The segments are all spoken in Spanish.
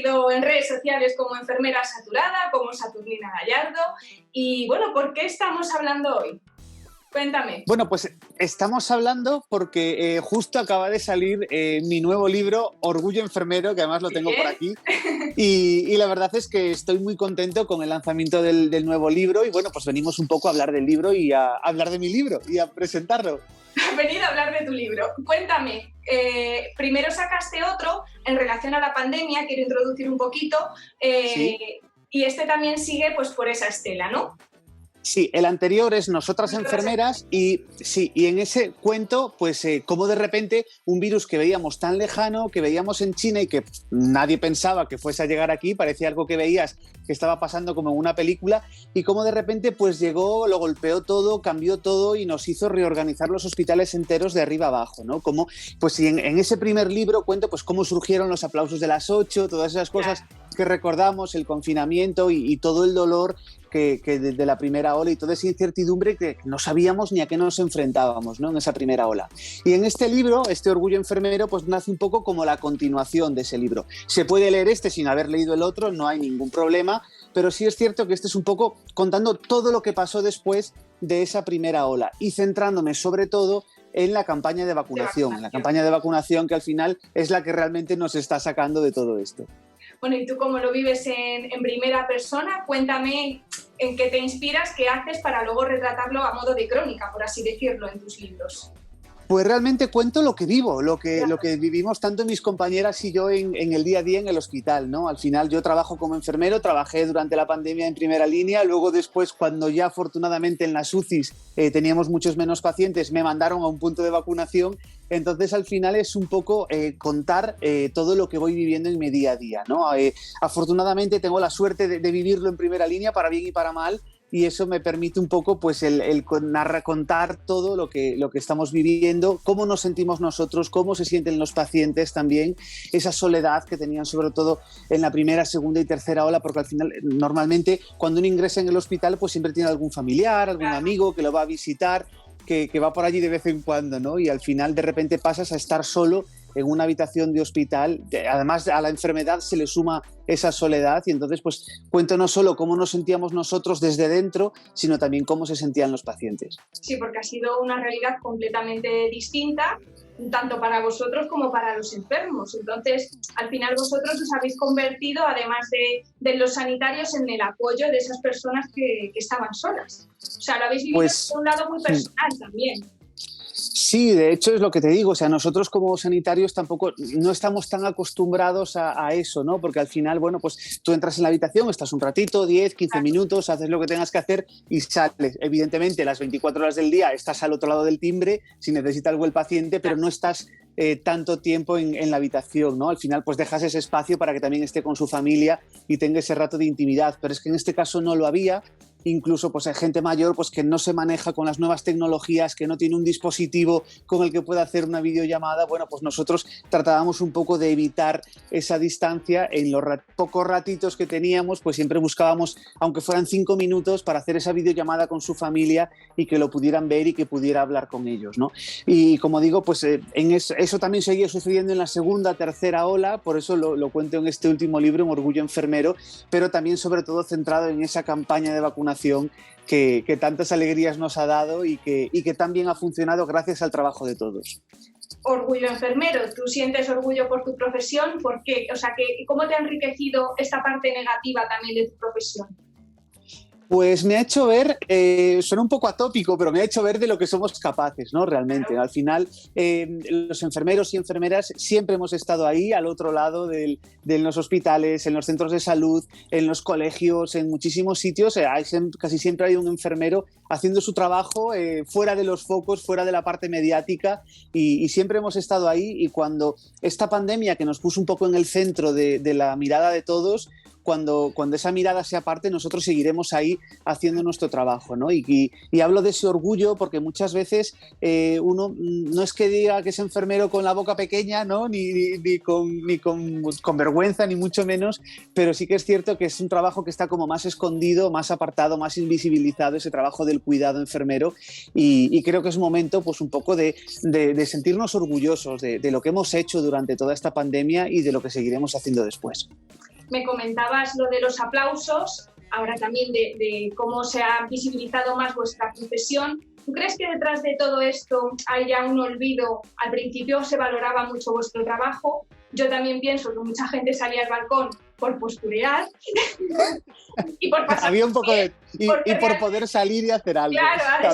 conocido en redes sociales como enfermera saturada, como Saturnina Gallardo. Y bueno, ¿por qué estamos hablando hoy? Cuéntame. Bueno, pues estamos hablando porque justo acaba de salir mi nuevo libro, Orgullo Enfermero, que además lo tengo por aquí. Y la verdad es que estoy muy contento con el lanzamiento del nuevo libro. Y bueno, pues venimos un poco a hablar del libro y a hablar de mi libro y a presentarlo. Has venido a hablar de tu libro. Cuéntame, primero sacaste otro en relación a la pandemia, quiero introducir un poquito, ¿Sí? Y este también sigue pues por esa estela, ¿no? Sí, el anterior es Nosotras Enfermeras y sí, y en ese cuento, pues como de repente un virus que veíamos tan lejano, que veíamos en China y que nadie pensaba que fuese a llegar aquí, parecía algo que veías que estaba pasando como en una película, y como de repente pues llegó, lo golpeó todo, cambió todo y nos hizo reorganizar los hospitales enteros de arriba abajo, ¿no? Como, pues en ese primer libro cuento pues cómo surgieron los aplausos de las 8, todas esas cosas que recordamos, el confinamiento y todo el dolor que desde la primera ola y toda esa incertidumbre que no sabíamos ni a qué nos enfrentábamos, ¿no? En esa primera ola. Y en este libro, este Orgullo Enfermero, pues nace un poco como la continuación de ese libro. Se puede leer este sin haber leído el otro, no hay ningún problema, pero sí es cierto que este es un poco contando todo lo que pasó después de esa primera ola y centrándome sobre todo en la campaña de vacunación, la campaña de vacunación que al final es la que realmente nos está sacando de todo esto. Bueno, ¿y tú cómo lo vives en primera persona? Cuéntame en qué te inspiras, qué haces para luego retratarlo a modo de crónica, por así decirlo, en tus libros. Pues realmente cuento lo que vivo, lo que vivimos tanto mis compañeras y yo en el día a día en el hospital, ¿no? Al final yo trabajo como enfermero, trabajé durante la pandemia en primera línea, luego después cuando ya afortunadamente en las UCIs teníamos muchos menos pacientes, me mandaron a un punto de vacunación, entonces al final es un poco contar todo lo que voy viviendo en mi día a día, ¿no? Afortunadamente tengo la suerte de vivirlo en primera línea, para bien y para mal, y eso me permite un poco pues el contar todo lo que estamos viviendo, cómo nos sentimos nosotros, cómo se sienten los pacientes también, esa soledad que tenían sobre todo en la primera, segunda y tercera ola, porque al final normalmente cuando uno ingresa en el hospital pues siempre tiene algún familiar, algún amigo que lo va a visitar, que va por allí de vez en cuando, ¿no? Y al final de repente pasas a estar solo en una habitación de hospital. Además a la enfermedad se le suma esa soledad y entonces pues cuento no solo cómo nos sentíamos nosotros desde dentro, sino también cómo se sentían los pacientes. Sí, porque ha sido una realidad completamente distinta, tanto para vosotros como para los enfermos. Entonces, al final vosotros os habéis convertido, además de los sanitarios, en el apoyo de esas personas que estaban solas. O sea, lo habéis vivido Pues, de un lado muy personal también. Sí, de hecho es lo que te digo, o sea, nosotros como sanitarios tampoco no estamos tan acostumbrados a eso, ¿no? Porque al final, bueno, pues tú entras en la habitación, estás un ratito, 10, 15 minutos, haces lo que tengas que hacer y sales. Evidentemente, las 24 horas del día estás al otro lado del timbre si necesita algo el paciente, pero no estás tanto tiempo en la habitación, ¿no? Al final, pues dejas ese espacio para que también esté con su familia y tenga ese rato de intimidad, pero es que en este caso no lo había. Incluso pues hay gente mayor pues que no se maneja con las nuevas tecnologías, que no tiene un dispositivo con el que pueda hacer una videollamada. Bueno, pues nosotros tratábamos un poco de evitar esa distancia. En los pocos ratitos que teníamos, pues siempre buscábamos, aunque fueran 5 minutos, para hacer esa videollamada con su familia y que lo pudieran ver y que pudiera hablar con ellos, ¿no? Y como digo, pues eso también seguía sucediendo en la segunda, tercera ola, por eso lo cuento en este último libro, en Orgullo Enfermero, pero también sobre todo centrado en esa campaña de vacunación que tantas alegrías nos ha dado y que también ha funcionado gracias al trabajo de todos. Orgullo enfermero, ¿tú sientes orgullo por tu profesión? ¿Por qué? O sea, ¿cómo te ha enriquecido esta parte negativa también de tu profesión? Pues me ha hecho ver, suena un poco atópico, pero me ha hecho ver de lo que somos capaces, ¿no? Realmente. Claro. Al final, los enfermeros y enfermeras siempre hemos estado ahí, al otro lado de los hospitales, en los centros de salud, en los colegios, en muchísimos sitios. Casi siempre hay un enfermero haciendo su trabajo fuera de los focos, fuera de la parte mediática, y siempre hemos estado ahí. Y cuando esta pandemia que nos puso un poco en el centro de la mirada de todos, cuando esa mirada se aparte, nosotros seguiremos ahí haciendo nuestro trabajo, ¿no? Y hablo de ese orgullo porque muchas veces uno no es que diga que es enfermero con la boca pequeña, ¿no? ni con vergüenza, ni mucho menos, pero sí que es cierto que es un trabajo que está como más escondido, más apartado, más invisibilizado, ese trabajo del cuidado enfermero, y creo que es un momento pues un poco de sentirnos orgullosos de lo que hemos hecho durante toda esta pandemia y de lo que seguiremos haciendo después. me comentabas lo de los aplausos, ahora también de cómo se ha visibilizado más vuestra profesión. ¿Tú crees que detrás de todo esto hay ya un olvido? Al principio se valoraba mucho vuestro trabajo. Yo también pienso que mucha gente salía al balcón por posturear y por pasar. Había un poco de... Y por poder salir y hacer algo. Claro,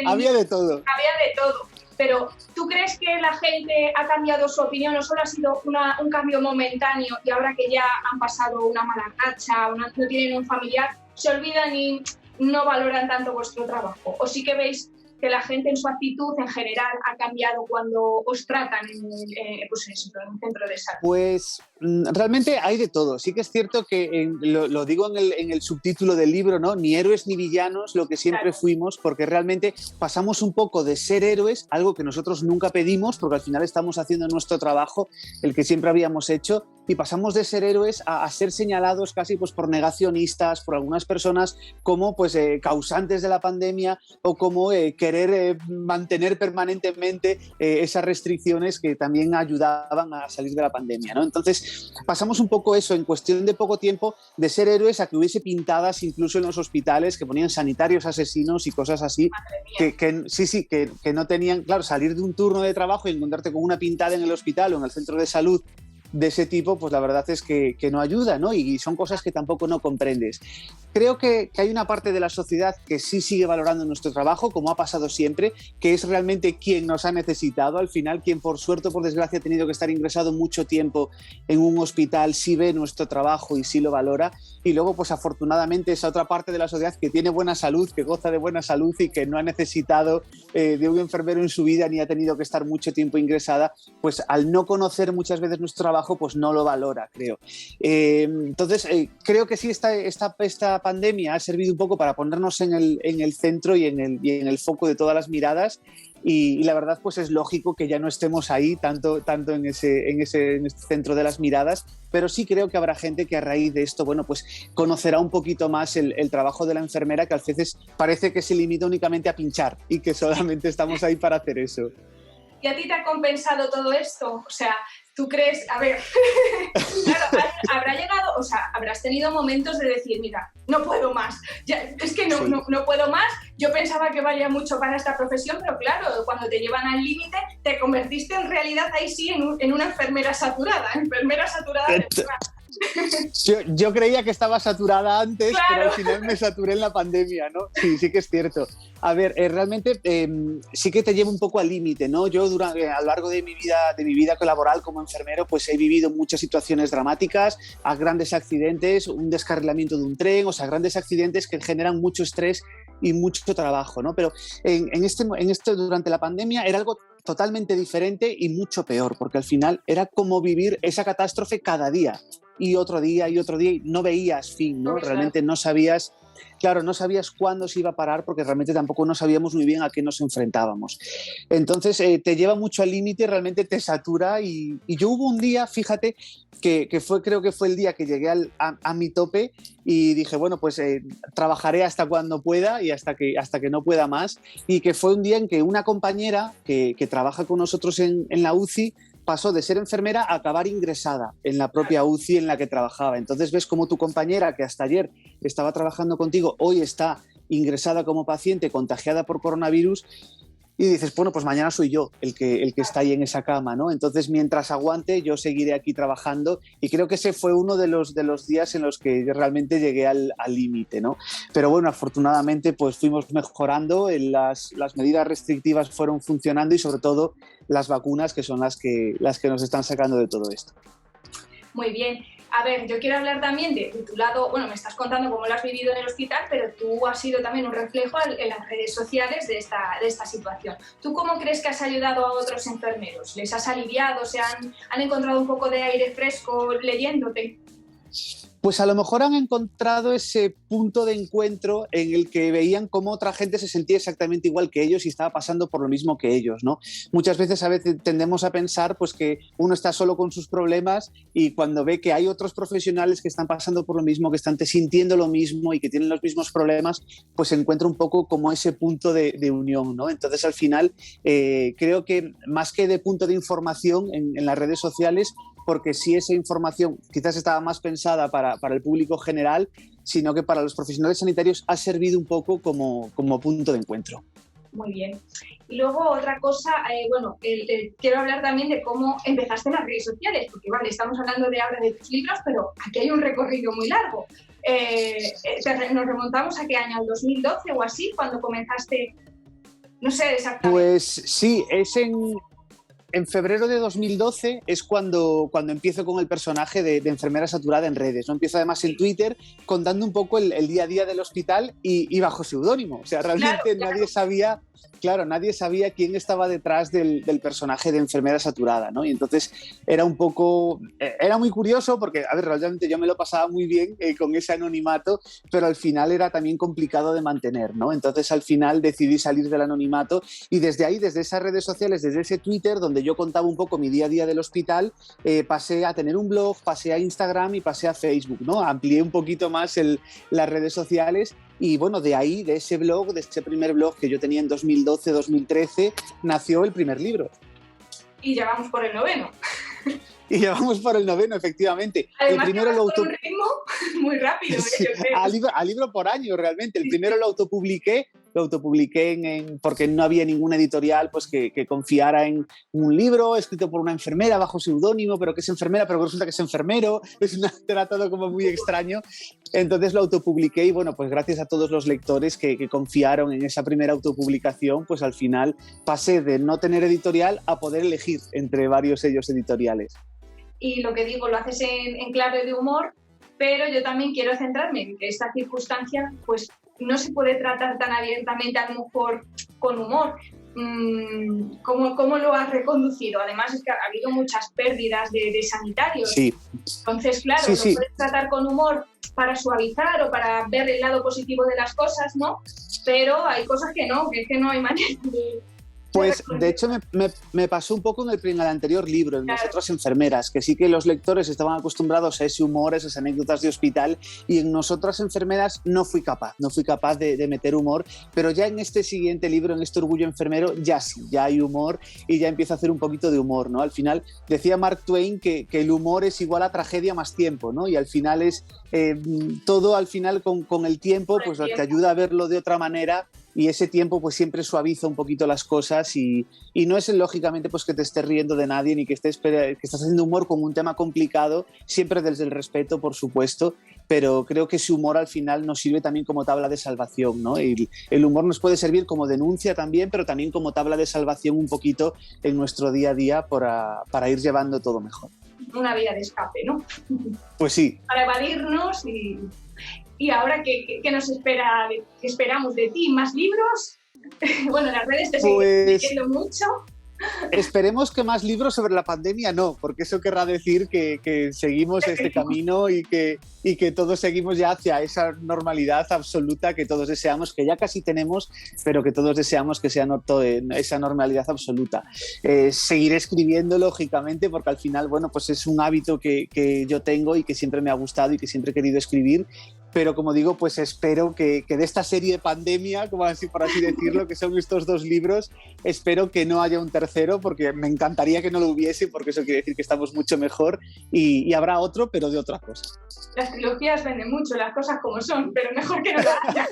había de todo. Había de todo. Pero ¿tú crees que la gente ha cambiado su opinión o solo ha sido un cambio momentáneo y ahora que ya han pasado una mala racha o no tienen un familiar, se olvidan y no valoran tanto vuestro trabajo? ¿O sí que veis que la gente en su actitud en general ha cambiado cuando os tratan en un centro de salud? Pues realmente hay de todo. Sí que es cierto que, lo digo en el subtítulo del libro, ¿no? Ni héroes ni villanos, lo que siempre fuimos, porque realmente pasamos un poco de ser héroes, algo que nosotros nunca pedimos, porque al final estamos haciendo nuestro trabajo, el que siempre habíamos hecho, y pasamos de ser héroes a ser señalados casi pues, por negacionistas, por algunas personas como pues, causantes de la pandemia o como querer mantener permanentemente esas restricciones que también ayudaban a salir de la pandemia, ¿no? Entonces pasamos un poco eso, en cuestión de poco tiempo, de ser héroes a que hubiese pintadas incluso en los hospitales que ponían sanitarios asesinos y cosas así, que no tenían, claro, salir de un turno de trabajo y encontrarte con una pintada en el hospital o en el centro de salud de ese tipo, pues la verdad es que no ayuda, ¿no? Y son cosas que tampoco no comprendes. Creo que hay una parte de la sociedad que sí sigue valorando nuestro trabajo, como ha pasado siempre, que es realmente quien nos ha necesitado. Al final, quien por suerte o por desgracia ha tenido que estar ingresado mucho tiempo en un hospital, sí ve nuestro trabajo y sí lo valora. Y luego, pues afortunadamente, esa otra parte de la sociedad que tiene buena salud, que goza de buena salud y que no ha necesitado de un enfermero en su vida ni ha tenido que estar mucho tiempo ingresada, pues al no conocer muchas veces nuestro trabajo, pues no lo valora, creo. Entonces, creo que sí, esta pandemia ha servido un poco para ponernos en el centro y en el foco de todas las miradas. Y la verdad, pues es lógico que ya no estemos ahí tanto en este centro de las miradas, pero sí creo que habrá gente que a raíz de esto, bueno, pues conocerá un poquito más el trabajo de la enfermera, que a veces parece que se limita únicamente a pinchar y que solamente estamos ahí para hacer eso. ¿Y a ti te ha compensado todo esto? O sea, ¿tú crees? A ver, claro, habrá llegado, o sea, habrás tenido momentos de decir, mira, no puedo más, ya, es que no puedo más. Yo pensaba que valía mucho para esta profesión, pero claro, cuando te llevan al límite, te convertiste en realidad ahí sí en una enfermera saturada de Yo creía que estaba saturada antes, claro. Pero al final me saturé en la pandemia, ¿no? Sí que es cierto. A ver, realmente sí que te lleva un poco al límite, ¿no? Yo a lo largo de mi vida laboral como enfermero, pues he vivido muchas situaciones dramáticas, a grandes accidentes, un descarrilamiento de un tren, o sea, grandes accidentes que generan mucho estrés y mucho trabajo, ¿no? Pero en este durante la pandemia era algo totalmente diferente y mucho peor, porque al final era como vivir esa catástrofe cada día y otro día y no veías fin, ¿no? Realmente no sabías cuándo se iba a parar, porque realmente tampoco no sabíamos muy bien a qué nos enfrentábamos. Entonces te lleva mucho al límite, realmente te satura y yo hubo un día, fíjate, creo que fue el día que llegué a mi tope y dije, bueno, pues trabajaré hasta cuando pueda y hasta que no pueda más, y que fue un día en que una compañera que trabaja con nosotros en la UCI pasó de ser enfermera a acabar ingresada en la propia UCI en la que trabajaba. Entonces ves cómo tu compañera, que hasta ayer estaba trabajando contigo, hoy está ingresada como paciente contagiada por coronavirus, y dices, bueno, pues mañana soy yo el que está ahí en esa cama, ¿no? Entonces, mientras aguante, yo seguiré aquí trabajando, y creo que ese fue uno de los días en los que realmente llegué al límite, ¿no? Pero bueno, afortunadamente, pues fuimos mejorando, las medidas restrictivas fueron funcionando y sobre todo las vacunas, que son las que nos están sacando de todo esto. Muy bien. A ver, yo quiero hablar también de tu lado. Bueno, me estás contando cómo lo has vivido en el hospital, pero tú has sido también un reflejo en las redes sociales de esta situación. ¿Tú cómo crees que has ayudado a otros enfermeros? ¿Les has aliviado? ¿Han encontrado un poco de aire fresco leyéndote? Pues a lo mejor han encontrado ese punto de encuentro en el que veían cómo otra gente se sentía exactamente igual que ellos y estaba pasando por lo mismo que ellos, ¿no? Muchas veces tendemos a pensar pues, que uno está solo con sus problemas, y cuando ve que hay otros profesionales que están pasando por lo mismo, que están sintiendo lo mismo y que tienen los mismos problemas, pues se encuentra un poco como ese punto de unión, ¿no? Entonces al final creo que más que de punto de información en las redes sociales, porque sí esa información quizás estaba más pensada para el público general, sino que para los profesionales sanitarios ha servido un poco como punto de encuentro. Muy bien. Y luego otra cosa, quiero hablar también de cómo empezaste en las redes sociales, porque vale, estamos hablando ahora de tus libros, pero aquí hay un recorrido muy largo. Nos remontamos a qué año, al 2012 o así, cuando comenzaste, no sé exactamente. Pues sí, es en febrero de 2012 es cuando empiezo con el personaje de enfermera saturada en redes, ¿no? Empiezo además en Twitter contando un poco el día a día del hospital y bajo seudónimo. O sea, realmente nadie sabía quién estaba detrás del personaje de enfermera saturada, ¿no? Y entonces era muy curioso porque, a ver, realmente yo me lo pasaba muy bien con ese anonimato, pero al final era también complicado de mantener, ¿no? Entonces al final decidí salir del anonimato y desde ahí, desde esas redes sociales, desde ese Twitter, donde yo contaba un poco mi día a día del hospital, pasé a tener un blog, pasé a Instagram y pasé a Facebook, ¿no? Amplié un poquito más las redes sociales y bueno, de ahí, de ese blog, de ese primer blog que yo tenía en 2012-2013, nació el primer libro. Y ya vamos por el 9º. Y ya vamos por el 9º, efectivamente. Además, el primero un ritmo muy rápido. Sí, yo creo. a libro por año, realmente. El primero lo autopubliqué porque no había ninguna editorial pues, que confiara en un libro escrito por una enfermera bajo seudónimo, pero que es enfermera, pero resulta que es enfermero. Era todo como muy extraño. Entonces lo autopubliqué y bueno, pues gracias a todos los lectores que confiaron en esa primera autopublicación, pues al final pasé de no tener editorial a poder elegir entre varios sellos editoriales. Y lo que digo, lo haces en clave de humor, pero yo también quiero centrarme en que esta circunstancia pues no se puede tratar tan abiertamente, a lo mejor con humor. ¿Cómo lo has reconducido? Además es que ha habido muchas pérdidas de sanitarios. Sí. Entonces, claro, lo puedes tratar con humor para suavizar o para ver el lado positivo de las cosas, ¿no? Pero hay cosas que es que no hay manera de... Pues de hecho me pasó un poco en el anterior libro, en Nosotras Enfermeras, que sí que los lectores estaban acostumbrados a ese humor, esas anécdotas de hospital, y en Nosotras Enfermeras no fui capaz de meter humor, pero ya en este siguiente libro, en este Orgullo Enfermero, ya sí, ya hay humor y ya empiezo a hacer un poquito de humor, ¿no? Al final decía Mark Twain que el humor es igual a tragedia más tiempo, ¿no? Y al final es todo al final con el tiempo, pues te ayuda a verlo de otra manera. Y ese tiempo pues siempre suaviza un poquito las cosas y no es lógicamente pues que te estés riendo de nadie ni que estás haciendo humor con un tema complicado, siempre desde el respeto, por supuesto, pero creo que ese humor al final nos sirve también como tabla de salvación, ¿no? Y el humor nos puede servir como denuncia también, pero también como tabla de salvación un poquito en nuestro día a día para ir llevando todo mejor. Una vía de escape, ¿no? Pues sí. Para evadirnos y ahora, ¿qué nos espera? ¿Qué esperamos de ti? ¿Más libros? Bueno, las redes te siguen diciendo mucho. Esperemos que más libros sobre la pandemia no, porque eso querrá decir que seguimos este camino y que todos seguimos ya hacia esa normalidad absoluta que todos deseamos, que ya casi tenemos, pero que todos deseamos que sea esa normalidad absoluta. Seguiré escribiendo, lógicamente, porque al final, bueno, pues es un hábito que yo tengo y que siempre me ha gustado y que siempre he querido escribir. Pero como digo, pues espero que de esta serie de pandemia, como así, por así decirlo, que son estos 2 libros, espero que no haya un tercero, porque me encantaría que no lo hubiese, porque eso quiere decir que estamos mucho mejor y habrá otro, pero de otra cosa. Las trilogías venden mucho, las cosas como son, pero mejor que no lo haya.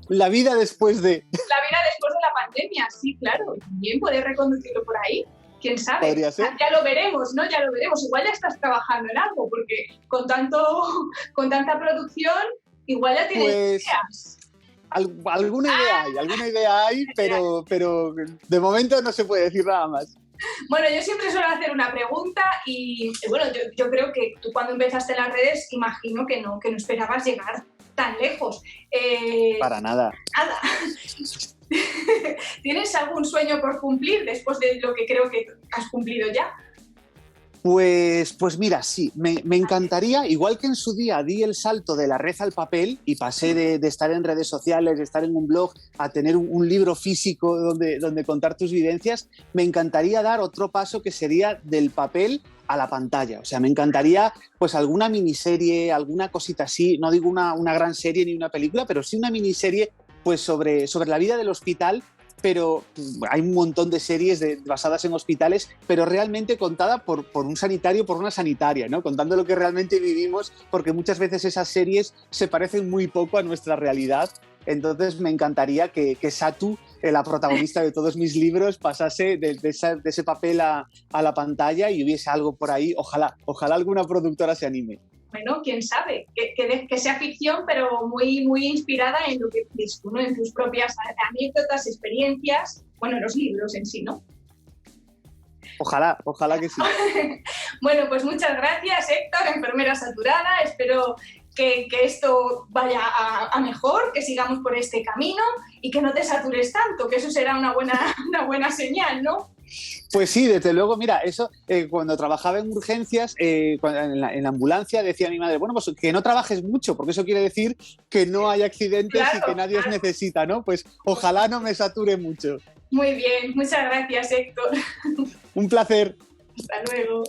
La vida después de... La vida después de la pandemia, sí, claro. También puedes reconducirlo por ahí. ¿Quién sabe? ¿Podría ser? Ya lo veremos, ¿no? Ya lo veremos. Igual ya estás trabajando en algo, porque con tanta producción, igual ya tienes ideas. Alguna idea hay, pero de momento no se puede decir nada más. Bueno, yo siempre suelo hacer una pregunta y bueno, yo creo que tú cuando empezaste en las redes, imagino que no esperabas llegar tan lejos. Para nada. Nada. ¿Tienes algún sueño por cumplir después de lo que creo que has cumplido ya? Pues mira, sí, me encantaría, igual que en su día di el salto de la red al papel y pasé de estar en redes sociales, de estar en un blog, a tener un libro físico donde contar tus vivencias, me encantaría dar otro paso que sería del papel a la pantalla. O sea, me encantaría pues alguna miniserie, alguna cosita así, no digo una gran serie ni una película, pero sí una miniserie pues sobre la vida del hospital, pero hay un montón de series basadas en hospitales, pero realmente contada por un sanitario, por una sanitaria, ¿no? Contando lo que realmente vivimos, porque muchas veces esas series se parecen muy poco a nuestra realidad. Entonces me encantaría que Satu, la protagonista de todos mis libros, pasase de ese papel a la pantalla y hubiese algo por ahí. Ojalá alguna productora se anime. Bueno, quién sabe, que sea ficción, pero muy, muy inspirada en lo que vives tú, ¿no? En tus propias anécdotas, experiencias, bueno, en los libros en sí, ¿no? Ojalá que sí. Bueno, pues muchas gracias, Héctor, enfermera saturada. Espero que esto vaya a mejor, que sigamos por este camino y que no te satures tanto, que eso será una buena señal, ¿no? Pues sí, desde luego, mira, eso cuando trabajaba en urgencias, en la ambulancia, decía mi madre, bueno, pues que no trabajes mucho, porque eso quiere decir que no hay accidentes, claro, y que nadie os necesita, ¿no? Pues ojalá no me sature mucho. Muy bien, muchas gracias, Héctor. Un placer. Hasta luego.